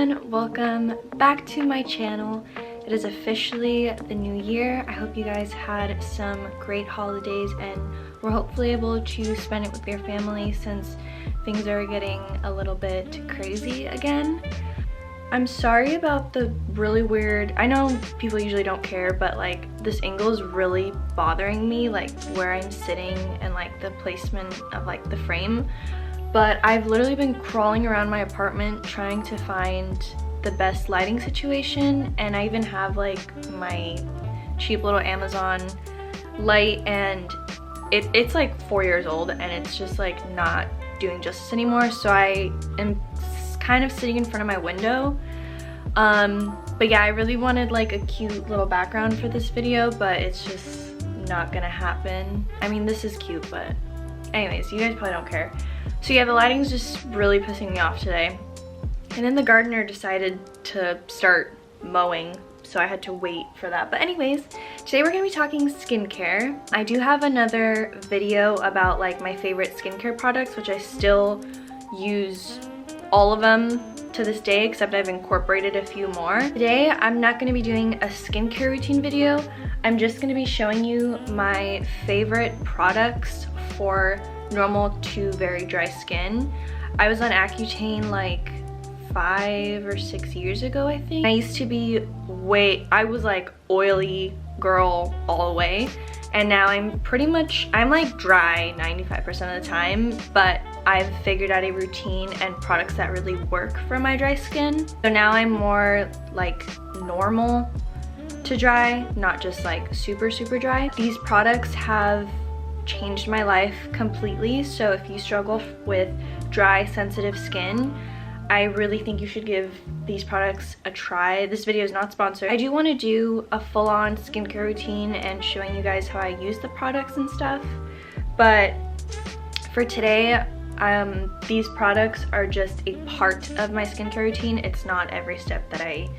everyone, welcome back to my channel. It is officially the new year. I hope you guys had some great holidays and were hopefully able to spend it with your family since things are getting a little bit crazy again. I'm sorry about the really weird, I know people usually don't care, but like this angle is really bothering me, like where I'm sitting and like the placement of like the frame. But I've literally been crawling around my apartment trying to find the best lighting situation, and I even have like my cheap little Amazon light, and it's like 4 years old and it's just like not doing justice anymore. So I am kind of sitting in front of my window. But yeah, I really wanted like a cute little background for this video, but it's just not gonna happen. I mean, this is cute, but anyways, you guys probably don't care. So yeah, the lighting's just really pissing me off today. And then the gardener decided to start mowing, so I had to wait for that. But anyways, today we're gonna be talking skincare. I do have another video about like my favorite skincare products, which I still use all of them to this day, except I've incorporated a few more. Today, I'm not gonna be doing a skincare routine video. I'm just gonna be showing you my favorite products for normal to very dry skin. I was on Accutane like 5 or 6 years ago, I think. I used to be I was like oily girl all the way, and now I'm like dry 95% of the time, but I've figured out a routine and products that really work for my dry skin. So now I'm more like normal to dry, not just like super dry. These products have changed my life completely, so if you struggle with dry, sensitive skin, I really think you should give these products a try. This video is not sponsored. I do want to do a full-on skincare routine and showing you guys how I use the products and stuff, but for today, these products are just a part of my skincare routine. It's not every step that I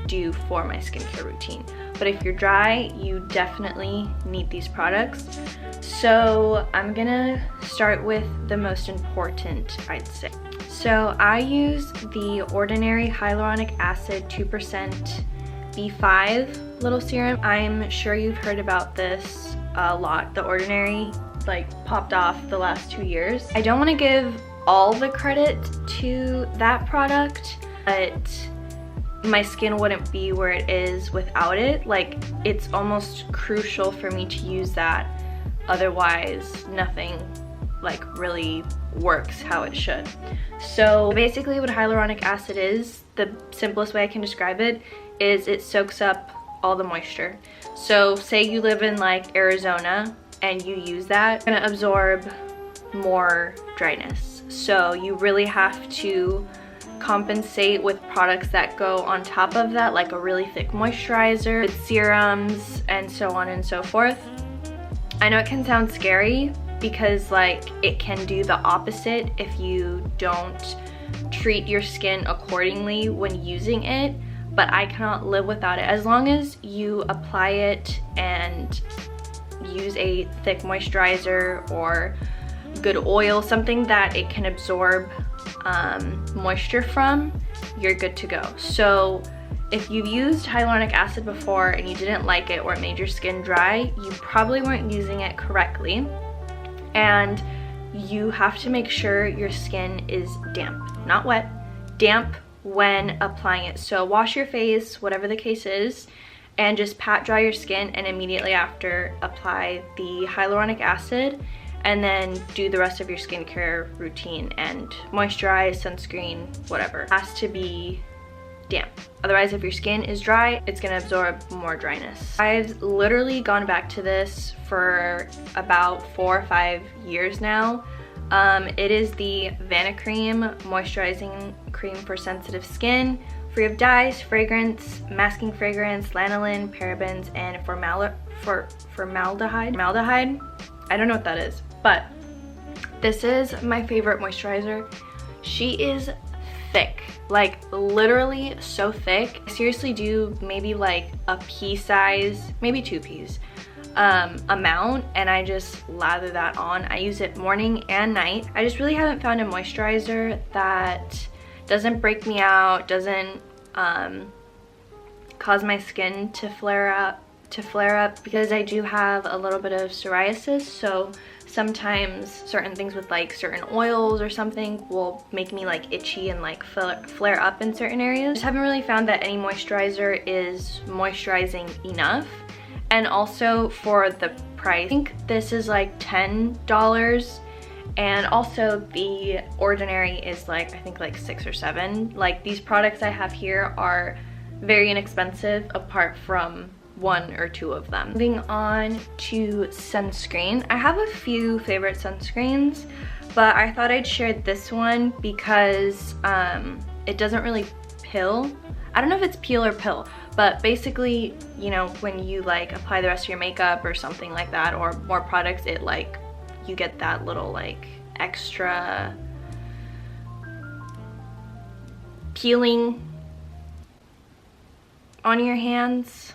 do for my skincare routine. But if you're dry, you definitely need these products. So I'm gonna start with the most important, I'd say. So I use the Ordinary Hyaluronic Acid 2% B5 little serum. I'm sure you've heard about this a lot. The Ordinary like popped off the last 2 years. I don't want to give all the credit to that product, but my skin wouldn't be where it is without it. Like, it's almost crucial for me to use that, otherwise nothing like really works how it should. So basically what hyaluronic acid is, the simplest way I can describe it, is it soaks up all the moisture. So say you live in like Arizona and you use that, it's gonna absorb more dryness. So you really have to compensate with products that go on top of that, like a really thick moisturizer, with serums, and so on and so forth. I know it can sound scary because like it can do the opposite if you don't treat your skin accordingly when using it, but I cannot live without it. As long as you apply it and use a thick moisturizer or good oil, something that it can absorb moisture from, you're good to go. So if you've used hyaluronic acid before and you didn't like it or it made your skin dry, you probably weren't using it correctly, and you have to make sure your skin is damp, not wet, damp when applying it. So wash your face, whatever the case is, and just pat dry your skin, and immediately after apply the hyaluronic acid, and then do the rest of your skincare routine and moisturize, sunscreen, whatever. It has to be damp. Otherwise, if your skin is dry, it's gonna absorb more dryness. I've literally gone back to this for about 4 or 5 years now. It is the Vanicream Moisturizing Cream for Sensitive Skin, free of dyes, fragrance, masking fragrance, lanolin, parabens, and formaldehyde. I don't know what that is, but this is my favorite moisturizer. She is thick, like literally so thick. I seriously do maybe like a pea size, maybe 2 peas amount, and I just lather that on. I use it morning and night. I just really haven't found a moisturizer that Doesn't break me out, doesn't cause my skin to flare up because I do have a little bit of psoriasis, so sometimes certain things with like certain oils or something will make me like itchy and like flare up in certain areas. I just haven't really found that any moisturizer is moisturizing enough. And also for the price, I think this is like $10, and also the Ordinary is like, I think like $6 or $7. Like, these products I have here are very inexpensive apart from 1 or 2 of them. Moving on to sunscreen. I have a few favorite sunscreens, but I thought I'd share this one because it doesn't really pill. I don't know if it's peel or pill, but basically, you know, when you like apply the rest of your makeup or something like that, or more products, it like, you get that little like extra peeling on your hands.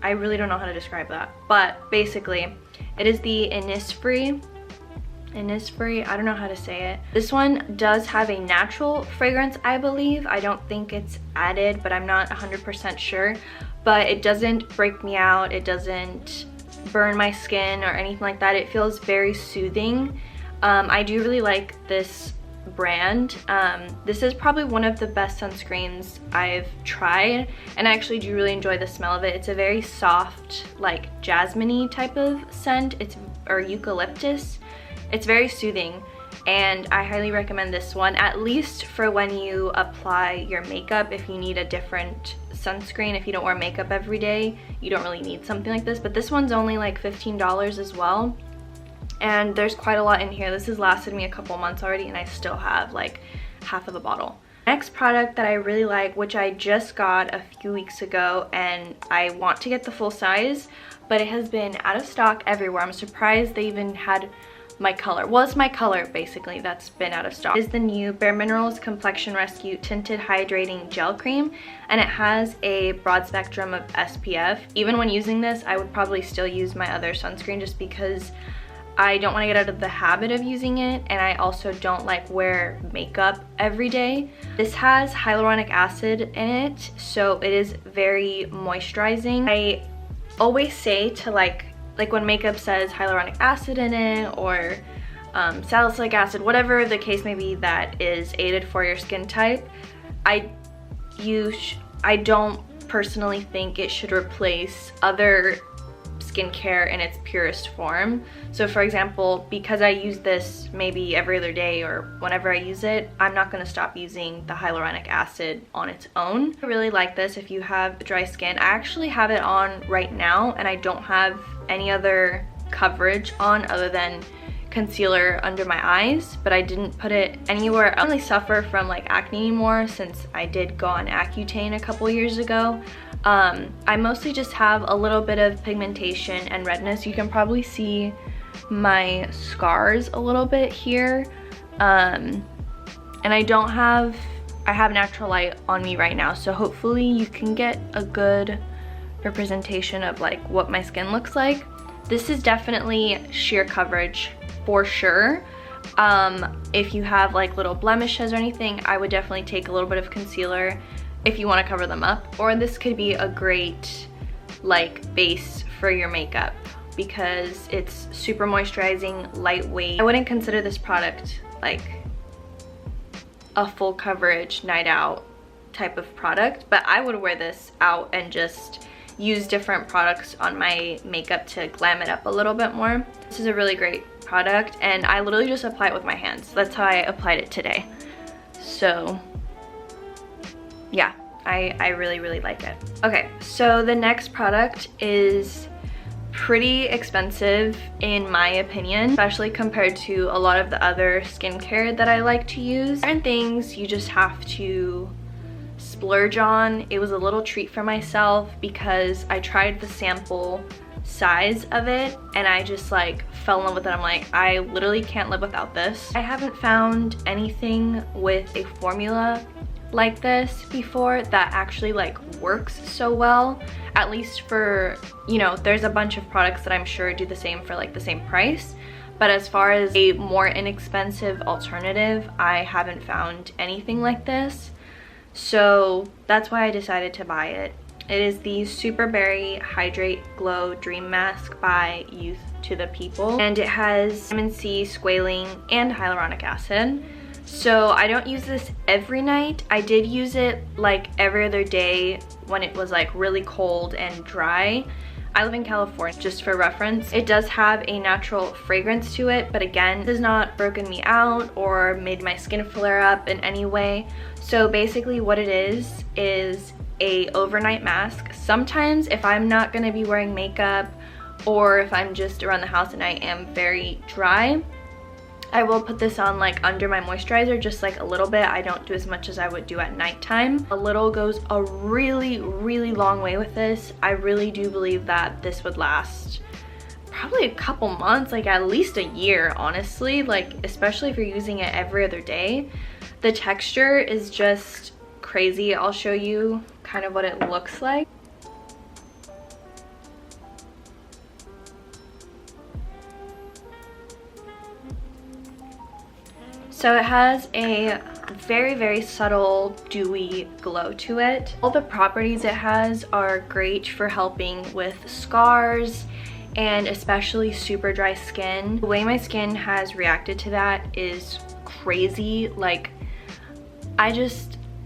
I really don't know how to describe that, but basically it is the Innisfree, I don't know how to say it. This one does have a natural fragrance, I believe. I don't think it's added, but I'm not 100% sure. But it doesn't break me out, it doesn't burn my skin or anything like that. It feels very soothing. I do really like this brand. This is probably one of the best sunscreens I've tried, and I actually do really enjoy the smell of it. It's a very soft, like jasmine-y type of scent. Or eucalyptus. It's very soothing, and I highly recommend this one, at least for when you apply your makeup. If you need a different sunscreen, if you don't wear makeup every day, you don't really need something like this. But this one's only like $15 as well, and there's quite a lot in here. This has lasted me a couple months already, and I still have like half of the bottle. Next product that I really like, which I just got a few weeks ago, and I want to get the full size, but it has been out of stock everywhere. I'm surprised they even had my color. Well, it's my color basically that's been out of stock. It is the new Bare Minerals Complexion Rescue Tinted Hydrating Gel Cream, and it has a broad spectrum of SPF. Even when using this, I would probably still use my other sunscreen just because I don't want to get out of the habit of using it, and I also don't like wear makeup every day. This has hyaluronic acid in it, so it is very moisturizing. I always say to like when makeup says hyaluronic acid in it, or salicylic acid, whatever the case may be that is aided for your skin type, I don't personally think it should replace other skincare in its purest form. So for example, because I use this maybe every other day or whenever I use it, I'm not going to stop using the hyaluronic acid on its own. I really like this if you have dry skin. I actually have it on right now, and I don't have any other coverage on other than concealer under my eyes, but I didn't put it anywhere else. I don't really suffer from like acne anymore since I did go on Accutane a couple years ago. I mostly just have a little bit of pigmentation and redness. You can probably see my scars a little bit here, and I have natural light on me right now, so hopefully you can get a good representation of like what my skin looks like. This is definitely sheer coverage for sure. If you have like little blemishes or anything, I would definitely take a little bit of concealer if you want to cover them up. Or this could be a great like base for your makeup because it's super moisturizing, lightweight. I wouldn't consider this product like a full coverage night out type of product, but I would wear this out and just use different products on my makeup to glam it up a little bit more. This is a really great product, and I literally just apply it with my hands. That's how I applied it today. So yeah, I really like it. Okay, so the next product is pretty expensive in my opinion, especially compared to a lot of the other skincare that I like to use. Certain things you just have to splurge on. It was a little treat for myself because I tried the sample size of it and I just like fell in love with it. I'm like, I literally can't live without this. I haven't found anything with a formula like this before that actually like works so well, at least for, you know, there's a bunch of products that I'm sure do the same for like the same price, But as far as a more inexpensive alternative, I haven't found anything like this. So that's why I decided to buy it. It is the Super Berry Hydrate Glow Dream Mask by Youth to the People. And it has vitamin C, squalene, and hyaluronic acid. So I don't use this every night. I did use it like every other day when it was like really cold and dry. I live in California, just for reference. It does have a natural fragrance to it, but again, it has not broken me out or made my skin flare up in any way. So basically what it is a overnight mask. Sometimes if I'm not gonna be wearing makeup or if I'm just around the house and I am very dry, I will put this on like under my moisturizer, just like a little bit. I don't do as much as I would do at nighttime. A little goes a really, really long way with this. I really do believe that this would last probably a couple months, like at least a year, honestly, like especially if you're using it every other day. The texture is just crazy. I'll show you kind of what it looks like. So it has a very, very subtle dewy glow to it. All the properties it has are great for helping with scars and especially super dry skin. The way my skin has reacted to that is crazy. Like,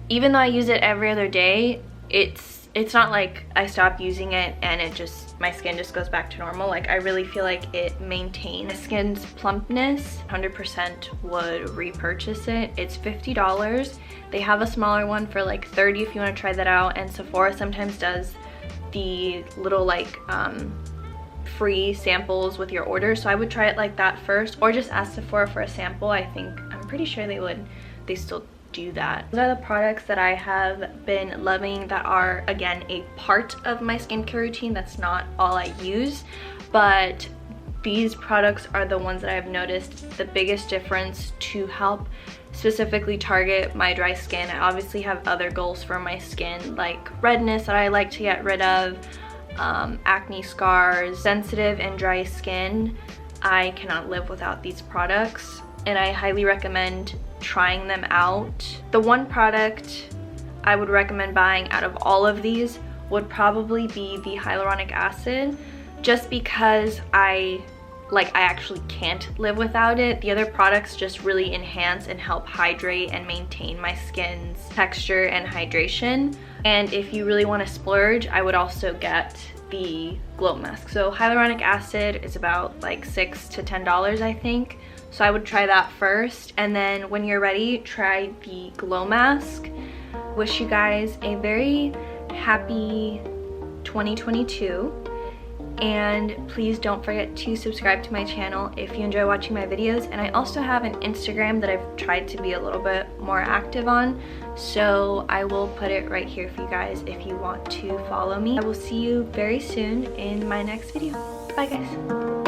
even though I use it every other day, it's not like I stop using it and my skin just goes back to normal. Like, I really feel like it maintains skin's plumpness. 100% would repurchase it. It's $50. They have a smaller one for like $30 if you want to try that out, and Sephora sometimes does the little like free samples with your order, so I would try it like that first, or just ask Sephora for a sample. I'm pretty sure they still do that. Those are the products that I have been loving that are, again, a part of my skincare routine. That's not all I use, but these products are the ones that I've noticed the biggest difference to help specifically target my dry skin. I obviously have other goals for my skin, like redness that I like to get rid of, acne scars, sensitive and dry skin. I cannot live without these products, and I highly recommend trying them out. The one product I would recommend buying out of all of these would probably be the hyaluronic acid, just because I actually can't live without it. The other products just really enhance and help hydrate and maintain my skin's texture and hydration. And if you really want to splurge, I would also get the glow mask. So hyaluronic acid is about like $6 to $10, I think. So I would try that first, and then when you're ready, try the glow mask. Wish you guys a very happy 2022, and please don't forget to subscribe to my channel if you enjoy watching my videos. And I also have an Instagram that I've tried to be a little bit more active on, so I will put it right here for you guys if you want to follow me. I will see you very soon in my next video. Bye guys.